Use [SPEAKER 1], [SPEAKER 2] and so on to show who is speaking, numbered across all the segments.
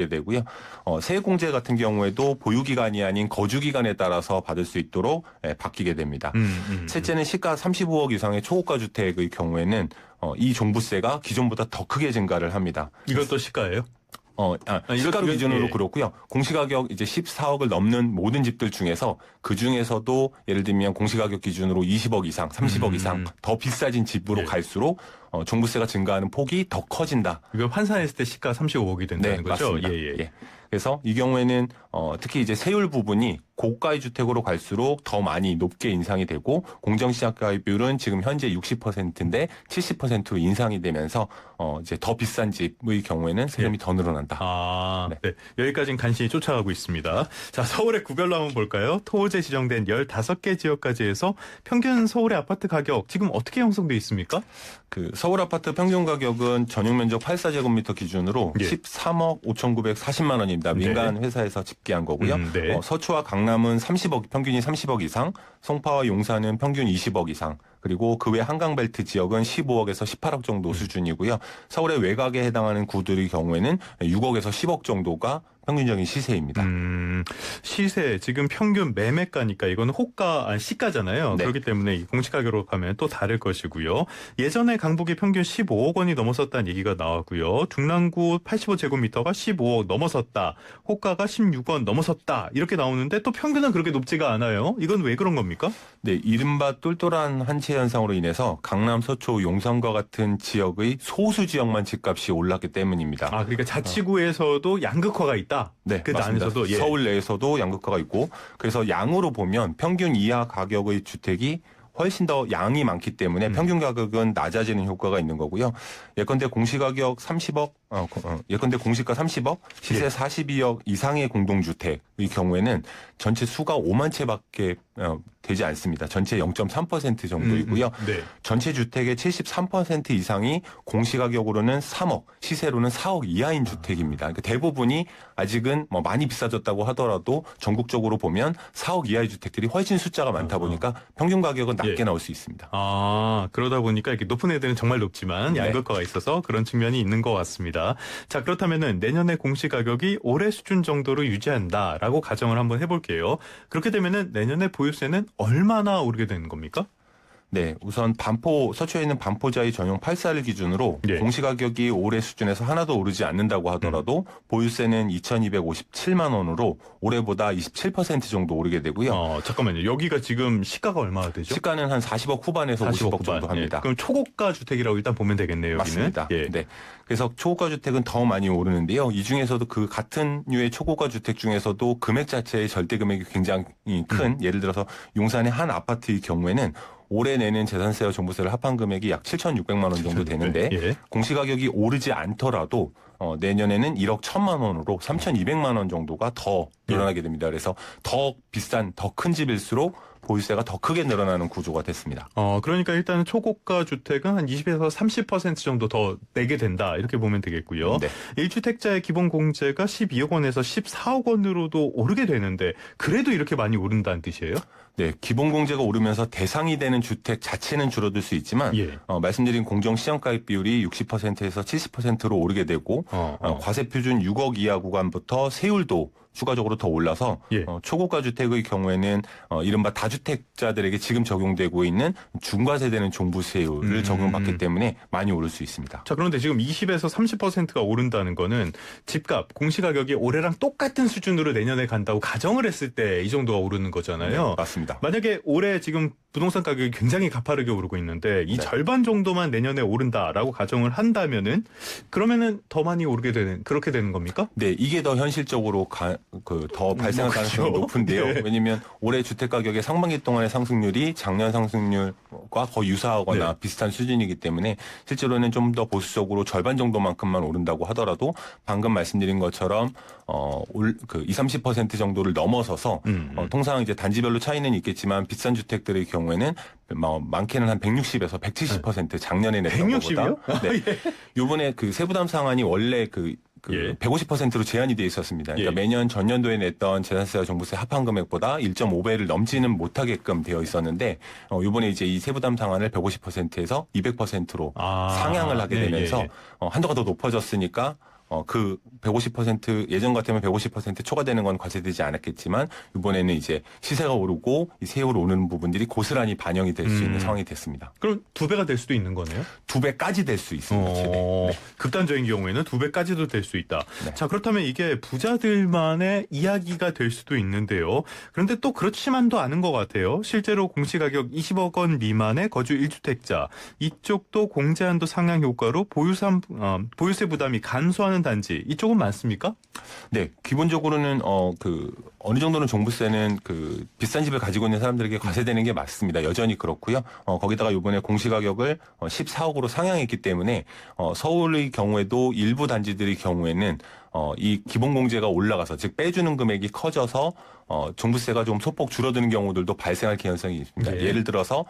[SPEAKER 1] 되고요. 세액공제 같은 경우에도 보유기간이 아닌 거주기간에 따라서 받을 수 있도록 바뀌게 됩니다. 셋째는 시가 35억 이상의 초고가 주택의 경우에는 이 종부세가 기존보다 더 크게 증가를 합니다.
[SPEAKER 2] 이것도 시가예요?
[SPEAKER 1] 시가로 기준으로
[SPEAKER 2] 예.
[SPEAKER 1] 그렇고요. 공시가격 이제 14억을 넘는 모든 집들 중에서 그 중에서도 예를 들면 공시가격 기준으로 20억 이상, 30억 이상 더 비싸진 집으로
[SPEAKER 2] 예.
[SPEAKER 1] 갈수록 종부세가 증가하는 폭이 더 커진다.
[SPEAKER 2] 이거 환산했을 때 시가 35억이 된다는
[SPEAKER 1] 네,
[SPEAKER 2] 거죠?
[SPEAKER 1] 맞습니다.
[SPEAKER 2] 예.
[SPEAKER 1] 예. 그래서 이 경우에는 특히 이제 세율 부분이 고가의 주택으로 갈수록 더 많이 높게 인상이 되고 공정시장 가입률은 지금 현재 60%인데 70%로 인상이 되면서 이제 더 비싼 집의 경우에는 세금이 더 늘어난다.
[SPEAKER 2] 네. 여기까지는 간신히 쫓아가고 있습니다. 자, 서울의 구별로 한번 볼까요? 토호제 지정된 15개 지역까지 해서 평균 서울의 아파트 가격 지금 어떻게 형성돼 있습니까?
[SPEAKER 1] 그 서울 아파트 평균 가격은 전용 면적 84제곱미터 기준으로
[SPEAKER 2] 예.
[SPEAKER 1] 13억 5,940만 원입니다. 민간 회사에서 집계한 거고요.
[SPEAKER 2] 네.
[SPEAKER 1] 서초와 강남은 30억, 평균이 30억 이상, 송파와 용산은 평균 20억 이상, 그리고 그 외 한강벨트 지역은 15억에서 18억 정도 수준이고요. 서울의 외곽에 해당하는 구들의 경우에는 6억에서 10억 정도가 평균적인 시세입니다.
[SPEAKER 2] 시세 지금 평균 매매가니까 이거는 시가잖아요.
[SPEAKER 1] 네.
[SPEAKER 2] 그렇기 때문에 이 공시가격으로 가면 또 다를 것이고요. 예전에 강북이 평균 15억 원이 넘어섰다는 얘기가 나왔고요. 중랑구 85제곱미터가 15억 넘어섰다. 호가가 16원 넘어섰다. 이렇게 나오는데 또 평균은 그렇게 높지가 않아요. 이건 왜 그런 겁니까?
[SPEAKER 1] 네, 이른바 똘똘한 한치 현상으로 인해서 강남, 서초, 용산과 같은 지역의 소수 지역만 집값이 올랐기 때문입니다.
[SPEAKER 2] 그러니까 자치구에서도 양극화가 있다.
[SPEAKER 1] 네,
[SPEAKER 2] 그
[SPEAKER 1] 맞습니다.
[SPEAKER 2] 안에서도
[SPEAKER 1] 서울 내에서도 양극화가 있고 그래서 양으로 보면 평균 이하 가격의 주택이 훨씬 더 양이 많기 때문에 평균 가격은 낮아지는 효과가 있는 거고요. 예컨대 공시가격 30억, 예컨대 공시가 30억, 시세 42억 이상의 공동주택의 경우에는 전체 수가 5만 채밖에 되지 않습니다. 전체 0.3% 정도이고요.
[SPEAKER 2] 네.
[SPEAKER 1] 전체 주택의 73% 이상이 공시가격으로는 3억, 시세로는 4억 이하인 주택입니다. 그러니까 대부분이 아직은 뭐 많이 비싸졌다고 하더라도 전국적으로 보면 4억 이하의 주택들이 훨씬 숫자가 많다 보니까 평균 가격은 낮게 나올 수 있습니다.
[SPEAKER 2] 그러다 보니까 이렇게 높은 애들은 정말 높지만 양극화가 있어서 그런 측면이 있는 것 같습니다. 자, 그렇다면은 내년에 공시가격이 올해 수준 정도로 유지한다라고 가정을 한번 해볼게요. 그렇게 되면은 내년에 보유세는 얼마나 오르게 되는 겁니까?
[SPEAKER 1] 네, 우선 서초에 있는 반포자의 전용 8사를 기준으로 공시가격이 올해 수준에서 하나도 오르지 않는다고 하더라도 보유세는 2,257만 원으로 올해보다 27% 정도 오르게 되고요.
[SPEAKER 2] 잠깐만요. 여기가 지금 시가가 얼마나 되죠?
[SPEAKER 1] 시가는 한 40억 후반에서 50억 정도 합니다.
[SPEAKER 2] 그럼 초고가 주택이라고 일단 보면 되겠네요. 여기는.
[SPEAKER 1] 맞습니다. 네. 그래서 초고가 주택은 더 많이 오르는데요. 이 중에서도 그 같은 류의 초고가 주택 중에서도 금액 자체의 절대 금액이 굉장히 큰 예를 들어서 용산의 한 아파트의 경우에는 올해 내는 재산세와 종부세를 합한 금액이 약 7,600만 원 정도 되는데 공시가격이 오르지 않더라도 내년에는 1억 1,000만 원으로 3,200만 원 정도가 더 늘어나게 됩니다. 그래서 더 비싼, 더 큰 집일수록 보유세가 더 크게 늘어나는 구조가 됐습니다.
[SPEAKER 2] 그러니까 일단은 초고가 주택은 한 20에서 30% 정도 더 내게 된다. 이렇게 보면 되겠고요.
[SPEAKER 1] 네.
[SPEAKER 2] 1주택자의 기본 공제가 12억 원에서 14억 원으로도 오르게 되는데 그래도 이렇게 많이 오른다는 뜻이에요?
[SPEAKER 1] 네, 기본 공제가 오르면서 대상이 되는 주택 자체는 줄어들 수 있지만 말씀드린 공정 시장가입 비율이 60%에서 70%로 오르게 되고 과세 표준 6억 이하 구간부터 세율도 추가적으로 더 올라서 초고가 주택의 경우에는 이른바 다주택자들에게 지금 적용되고 있는 중과세되는 종부세율을 적용받기 때문에 많이 오를 수 있습니다.
[SPEAKER 2] 자, 그런데 지금 20에서 30%가 오른다는 거는 집값, 공시가격이 올해랑 똑같은 수준으로 내년에 간다고 가정을 했을 때 이 정도가 오르는 거잖아요.
[SPEAKER 1] 네, 맞습니다.
[SPEAKER 2] 만약에 올해 지금 부동산 가격이 굉장히 가파르게 오르고 있는데 이 절반 정도만 내년에 오른다라고 가정을 한다면은 그러면은 더 많이 오르게 되는 그렇게 되는 겁니까?
[SPEAKER 1] 네, 이게 더 현실적으로 더 발생할 가능성이 높은데요. 왜냐하면 올해 주택 가격의 상반기 동안의 상승률이 작년 상승률과 거의 유사하거나 비슷한 수준이기 때문에 실제로는 좀 더 보수적으로 절반 정도만큼만 오른다고 하더라도 방금 말씀드린 것처럼 20-30% 정도를 넘어서서 통상 이제 단지별로 차이는 있겠지만 비싼 주택들의 경우에는 많게는 한 160에서 170% 작년에 냈던
[SPEAKER 2] 160이요?
[SPEAKER 1] 것보다. 네. 요번에 그 세부담 상한이 원래 150%로 제한이 돼 있었습니다. 그러니까 매년 전년도에 냈던 재산세와 종부세 합한 금액보다 1.5배를 넘지는 못하게끔 되어 있었는데 이번에 이제 이 세부담 상한을 150%에서 200%로 상향을 하게 되면서 한도가 더 높아졌으니까 그 150% 예전 같으면 150% 초과되는 건 과세되지 않았겠지만 이번에는 이제 시세가 오르고 이 세율 오르는 부분들이 고스란히 반영이 될 수 있는 상황이 됐습니다.
[SPEAKER 2] 그럼 2배가 될 수도 있는 거네요?
[SPEAKER 1] 2배까지 될 수 있습니다. 최대. 네.
[SPEAKER 2] 극단적인 경우에는 2배까지도 될 수 있다.
[SPEAKER 1] 네.
[SPEAKER 2] 자, 그렇다면 이게 부자들만의 이야기가 될 수도 있는데요. 그런데 또 그렇지만도 않은 것 같아요. 실제로 공시가격 20억 원 미만의 거주 1주택자 이쪽도 공제한도 상향 효과로 보유세 부담이 감소하는 단지 이쪽은 많습니까?
[SPEAKER 1] 네, 기본적으로는 어느 정도는 종부세는 그 비싼 집을 가지고 있는 사람들에게 과세되는 게 맞습니다. 여전히 그렇고요. 거기다가 이번에 공시가격을 14억으로 상향했기 때문에 서울의 경우에도 일부 단지들의 경우에는 이 기본공제가 올라가서 즉 빼주는 금액이 커져서 종부세가 좀 소폭 줄어드는 경우들도 발생할 개연성이 있습니다.
[SPEAKER 2] 네.
[SPEAKER 1] 예를 들어서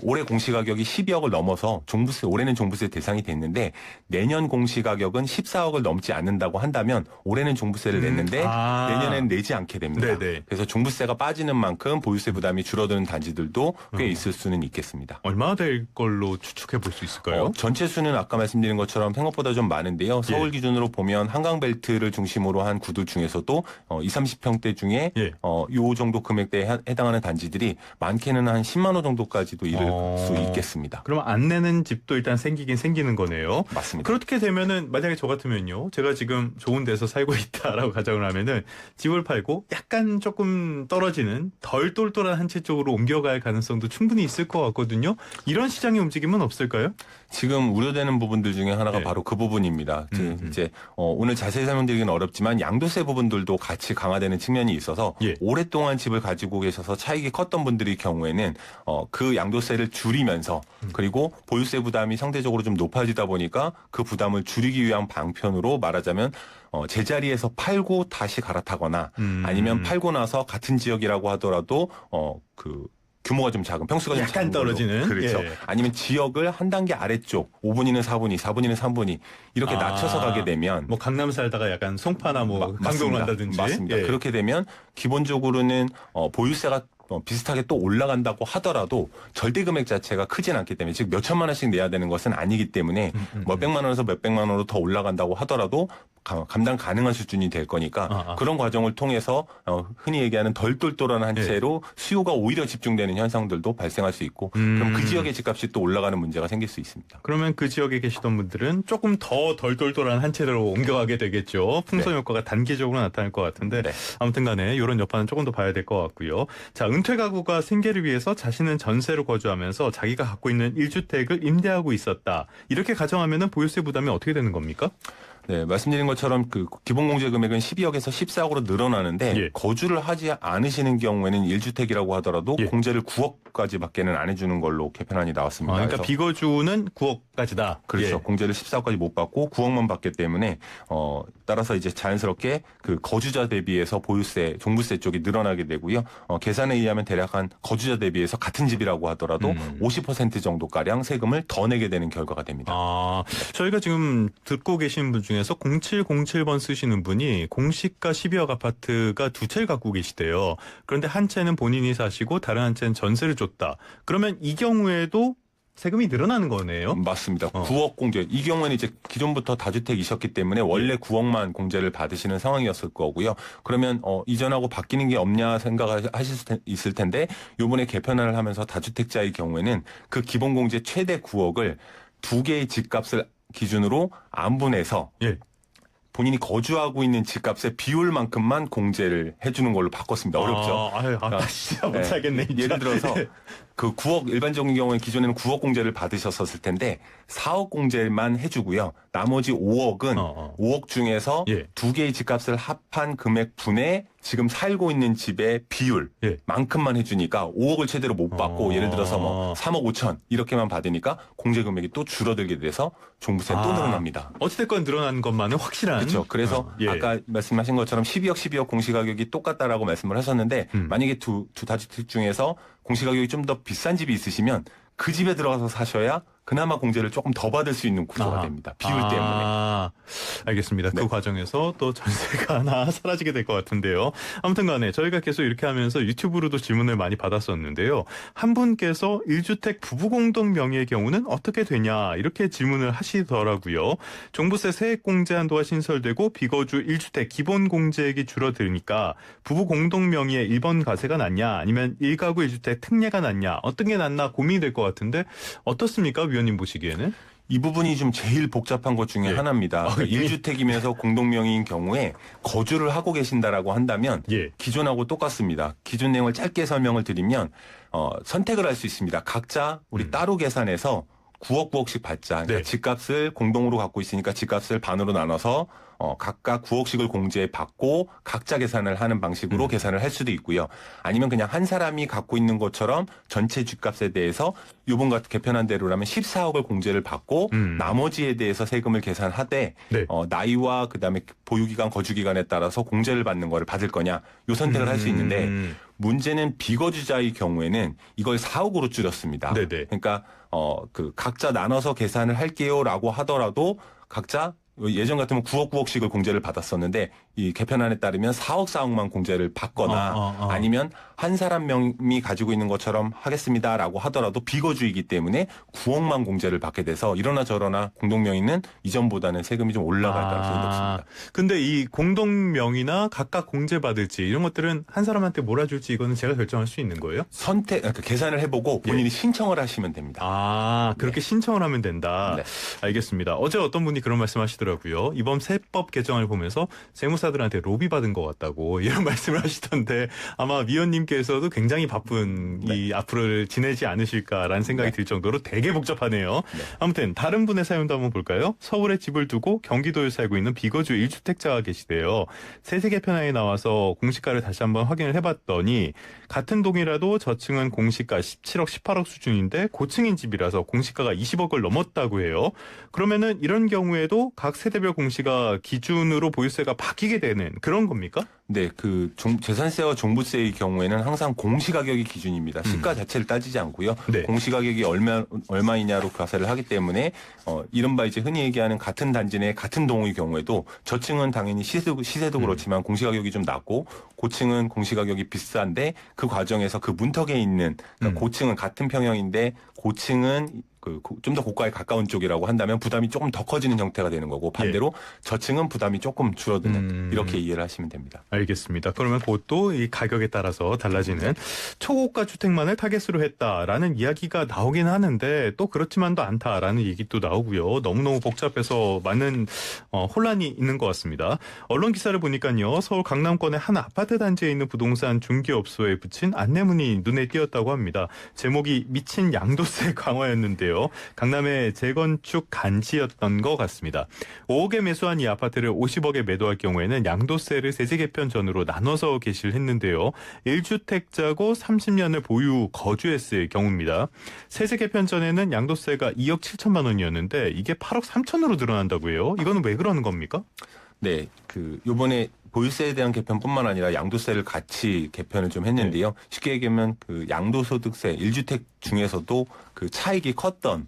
[SPEAKER 1] 올해 공시가격이 12억을 넘어서 올해는 종부세 대상이 됐는데 내년 공시가격은 14억을 넘지 않는다고 한다면 올해는 종부세를 냈는데 내년에는 내지 않게 됩니다.
[SPEAKER 2] 네네.
[SPEAKER 1] 그래서 종부세가 빠지는 만큼 보유세 부담이 줄어드는 단지들도 꽤 있을 수는 있겠습니다.
[SPEAKER 2] 얼마나 될 걸로 추측해 볼 수 있을까요?
[SPEAKER 1] 전체 수는 아까 말씀드린 것처럼 생각보다 좀 많은데요. 서울 기준으로 보면 한강벨트를 중심으로 한 구들 중에서도 20, 30평대 중에 요 정도 금액대에 해당하는 단지들이 많게는 한 10만 원 정도까지도 이를 수 있겠습니다.
[SPEAKER 2] 그럼 안 내는 집도 일단 생기긴 생기는 거네요.
[SPEAKER 1] 맞습니다.
[SPEAKER 2] 그렇게 되면은 만약에 저 같으면요. 제가 지금 좋은 데서 살고 있다라고 가정을 하면은 집을 팔고 약간 조금 떨어지는 덜 똘똘한 한 채 쪽으로 옮겨갈 가능성도 충분히 있을 것 같거든요. 이런 시장의 움직임은 없을까요?
[SPEAKER 1] 지금 우려되는 부분들 중에 하나가
[SPEAKER 2] 네.
[SPEAKER 1] 바로 그 부분입니다. 이제 오늘 자세히 설명드리기는 어렵지만 양도세 부분들도 같이 강화되는 측면이 있어서 오랫동안 집을 가지고 계셔서 차익이 컸던 분들의 경우에는 그 양도세를 줄이면서 그리고 보유세 부담이 상대적으로 좀 높아지다 보니까 그 부담을 줄이기 위한 방편으로 말하자면 제자리에서 팔고 다시 갈아타거나 아니면 팔고 나서 같은 지역이라고 하더라도 그 규모가 좀 작은 평수가 좀
[SPEAKER 2] 약간
[SPEAKER 1] 작은 걸로.
[SPEAKER 2] 떨어지는?
[SPEAKER 1] 그렇죠.
[SPEAKER 2] 예.
[SPEAKER 1] 아니면 지역을 한 단계 아래쪽 5분위는 4분위, 4분위는 3분위 이렇게 낮춰서 가게 되면
[SPEAKER 2] 뭐 강남 살다가 약간 송파나 뭐 강동을
[SPEAKER 1] 맞습니다.
[SPEAKER 2] 한다든지
[SPEAKER 1] 맞습니다.
[SPEAKER 2] 예.
[SPEAKER 1] 그렇게 되면 기본적으로는 보유세가 비슷하게 또 올라간다고 하더라도 절대 금액 자체가 크진 않기 때문에 즉 몇천만 원씩 내야 되는 것은 아니기 때문에 몇백만 원에서 몇백만 원으로 더 올라간다고 하더라도 감당 가능한 수준이 될 거니까 그런 과정을 통해서 흔히 얘기하는 덜 똘똘한 한 채로 수요가 오히려 집중되는 현상들도 발생할 수 있고 그럼 그 지역의 집값이 또 올라가는 문제가 생길 수 있습니다.
[SPEAKER 2] 그러면 그 지역에 계시던 분들은 조금 더 덜 똘똘한 한 채로 옮겨가게 되겠죠. 풍선 효과가 단기적으로 나타날 것 같은데 아무튼 간에 이런 여파는 조금 더 봐야 될 것 같고요. 자, 은퇴 가구가 생계를 위해서 자신은 전세로 거주하면서 자기가 갖고 있는 1주택을 임대하고 있었다. 이렇게 가정하면 보유세 부담이 어떻게 되는 겁니까?
[SPEAKER 1] 네, 말씀드린 것처럼 그 기본공제 금액은 12억에서 14억으로 늘어나는데 거주를 하지 않으시는 경우에는 1주택이라고 하더라도 공제를 9억까지밖에는 안 해주는 걸로 개편안이 나왔습니다.
[SPEAKER 2] 그러니까 비거주는 9억까지다.
[SPEAKER 1] 그렇죠. 공제를 14억까지 못 받고 9억만 받기 때문에 따라서 이제 자연스럽게 그 거주자 대비해서 보유세, 종부세 쪽이 늘어나게 되고요. 계산에 의하면 대략 한 거주자 대비해서 같은 집이라고 하더라도 50% 정도 가량 세금을 더 내게 되는 결과가 됩니다.
[SPEAKER 2] 저희가 지금 듣고 계신 분 중에서 0707번 쓰시는 분이 공시가 12억 아파트가 두 채를 갖고 계시대요. 그런데 한 채는 본인이 사시고 다른 한 채는 전세를 줬다. 그러면 이 경우에도 세금이 늘어나는 거네요?
[SPEAKER 1] 맞습니다. 9억 공제. 이 경우에는 이제 기존부터 다주택이셨기 때문에 원래 9억만 공제를 받으시는 상황이었을 거고요. 그러면 이전하고 바뀌는 게 없냐 생각하실 수 있을 텐데 이번에 개편안을 하면서 다주택자의 경우에는 그 기본 공제 최대 9억을 두 개의 집값을 기준으로 안분해서 본인이 거주하고 있는 집값의 비율만큼만 공제를 해주는 걸로 바꿨습니다. 어렵죠?
[SPEAKER 2] 진짜 못 살겠네.
[SPEAKER 1] 예를 들어서 그 9억 일반적인 경우에 기존에는 9억 공제를 받으셨었을 텐데 4억 공제만 해주고요. 나머지 5억은 5억 중에서 두 개의 집값을 합한 금액 분의 지금 살고 있는 집의 비율만큼만 해주니까 5억을 최대로 못 받고 예를 들어서 뭐 3억 5천 이렇게만 받으니까 공제 금액이 또 줄어들게 돼서 종부세는 또 늘어납니다.
[SPEAKER 2] 어찌됐건 늘어난 것만은 확실한.
[SPEAKER 1] 그렇죠. 그래서 아까 말씀하신 것처럼 12억 공시가격이 똑같다라고 말씀을 하셨는데 만약에 두 다주택 중에서 공시가격이 좀 더 비싼 집이 있으시면 그 집에 들어가서 사셔야 그나마 공제를 조금 더 받을 수 있는 구조가 됩니다. 비율 때문에.
[SPEAKER 2] 알겠습니다. 그 과정에서 또 전세가 하나 사라지게 될 것 같은데요. 아무튼 간에 저희가 계속 이렇게 하면서 유튜브로도 질문을 많이 받았었는데요. 한 분께서 1주택 부부공동 명의의 경우는 어떻게 되냐 이렇게 질문을 하시더라고요. 종부세 세액공제 한도가 신설되고 비거주 1주택 기본공제액이 줄어드니까 부부공동 명의의 1번 가세가 낫냐 아니면 1가구 1주택 특례가 낫냐 어떤 게 낫나 고민이 될 것 같은데 어떻습니까? 위원님 보시기에는?
[SPEAKER 1] 이 부분이 좀 제일 복잡한 것 중에 하나입니다. 그러니까 1주택이면서 공동명의인 경우에 거주를 하고 계신다라고 한다면 기존하고 똑같습니다. 기존 내용을 짧게 설명을 드리면 선택을 할 수 있습니다. 각자 우리 따로 계산해서 9억 9억씩 받자. 그러니까 집값을 공동으로 갖고 있으니까 집값을 반으로 나눠서 각각 9억씩을 공제해 받고 각자 계산을 하는 방식으로 계산을 할 수도 있고요. 아니면 그냥 한 사람이 갖고 있는 것처럼 전체 집값에 대해서 이번 같은 개편한 대로라면 14억을 공제를 받고 나머지에 대해서 세금을 계산하되 나이와 그다음에 보유기간, 거주기간에 따라서 공제를 받는 거를 받을 거냐 이 선택을 할 수 있는데 문제는 비거주자의 경우에는 이걸 4억으로 줄였습니다. 그러니까 그 각자 나눠서 계산을 할게요라고 하더라도 각자 예전 같으면 9억 9억씩을 공제를 받았었는데 이 개편안에 따르면 4억 4억만 공제를 받거나 아니면 한 사람 명이 가지고 있는 것처럼 하겠습니다라고 하더라도 비거주이기 때문에 9억만 공제를 받게 돼서 이러나 저러나 공동명의는 이전보다는 세금이 좀 올라갈 가능성이 높습니다.
[SPEAKER 2] 근데 이 공동명의나 각각 공제받을지 이런 것들은 한 사람한테 몰아줄지 이거는 제가 결정할 수 있는 거예요?
[SPEAKER 1] 그러니까 계산을 해보고 본인이 신청을 하시면 됩니다.
[SPEAKER 2] 그렇게 신청을 하면 된다. 알겠습니다. 어제 어떤 분이 그런 말씀하시더라고요. 이번 세법 개정을 보면서 세무사들한테 로비 받은 것 같다고 이런 말씀을 하시던데 아마 위원님께서도 굉장히 바쁜 이 앞으로를 지내지 않으실까라는 생각이 들 정도로 되게 복잡하네요. 아무튼 다른 분의 사연도 한번 볼까요? 서울에 집을 두고 경기도에 살고 있는 비거주 1주택자가 계시대요. 세세 개편안에 나와서 공시가를 다시 한번 확인을 해봤더니 같은 동이라도 저층은 공시가 17억, 18억 수준인데 고층인 집이라서 공시가가 20억을 넘었다고 해요. 그러면은 이런 경우에도 각 세대별 공시가 기준으로 보유세가 바뀌게 되는 그런 겁니까?
[SPEAKER 1] 네, 그 재산세와 종부세의 경우에는 항상 공시가격이 기준입니다. 시가 자체를 따지지 않고요. 공시가격이 얼마이냐로 과세를 하기 때문에 이른바 이제 흔히 얘기하는 같은 단지 내 같은 동의 경우에도 저층은 당연히 시세도 그렇지만 공시가격이 좀 낮고 고층은 공시가격이 비싼데 그 과정에서 그 문턱에 있는 그러니까 고층은 같은 평형인데 고층은 좀 더 고가에 가까운 쪽이라고 한다면 부담이 조금 더 커지는 형태가 되는 거고 반대로 저층은 부담이 조금 줄어드는 이렇게 이해를 하시면 됩니다.
[SPEAKER 2] 알겠습니다. 그러면 그것도 이 가격에 따라서 달라지는 초고가 주택만을 타겟으로 했다라는 이야기가 나오긴 하는데 또 그렇지만도 않다라는 얘기도 나오고요. 너무너무 복잡해서 많은 혼란이 있는 것 같습니다. 언론 기사를 보니까요. 서울 강남권의 한 아파트 단지에 있는 부동산 중개업소에 붙인 안내문이 눈에 띄었다고 합니다. 제목이 미친 양도세 강화였는데요. 강남의 재건축 간지였던 것 같습니다. 5억에 매수한 이 아파트를 50억에 매도할 경우에는 양도세를 세제 개편 전으로 나눠서 개시를 했는데요. 1주택자고 30년을 보유 거주했을 경우입니다. 세제 개편 전에는 양도세가 2억 7천만 원이었는데 이게 8억 3천으로 늘어난다고 해요. 이거는 왜 그러는 겁니까?
[SPEAKER 1] 네, 요번에 보유세에 대한 개편뿐만 아니라 양도세를 같이 개편을 좀 했는데요. 쉽게 얘기하면 그 양도소득세 1주택 중에서도 그 차익이 컸던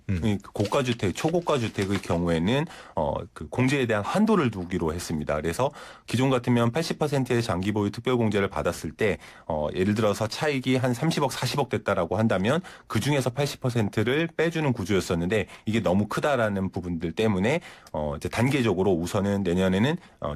[SPEAKER 1] 고가주택, 초고가주택의 경우에는 그 공제에 대한 한도를 두기로 했습니다. 그래서 기존 같으면 80%의 장기보유 특별공제를 받았을 때 예를 들어서 차익이 한 30억, 40억 됐다라고 한다면 그 중에서 80%를 빼주는 구조였었는데 이게 너무 크다라는 부분들 때문에 이제 단계적으로 우선은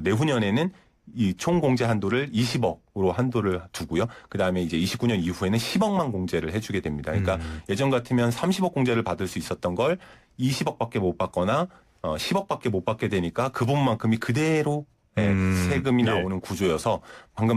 [SPEAKER 1] 내후년에는 이 총 공제 한도를 20억으로 한도를 두고요. 그다음에 이제 29년 이후에는 10억만 공제를 해주게 됩니다. 그러니까 예전 같으면 30억 공제를 받을 수 있었던 걸 20억밖에 못 받거나 10억밖에 못 받게 되니까 그 부분만큼이 그대로 세금이 나오는 구조여서 방금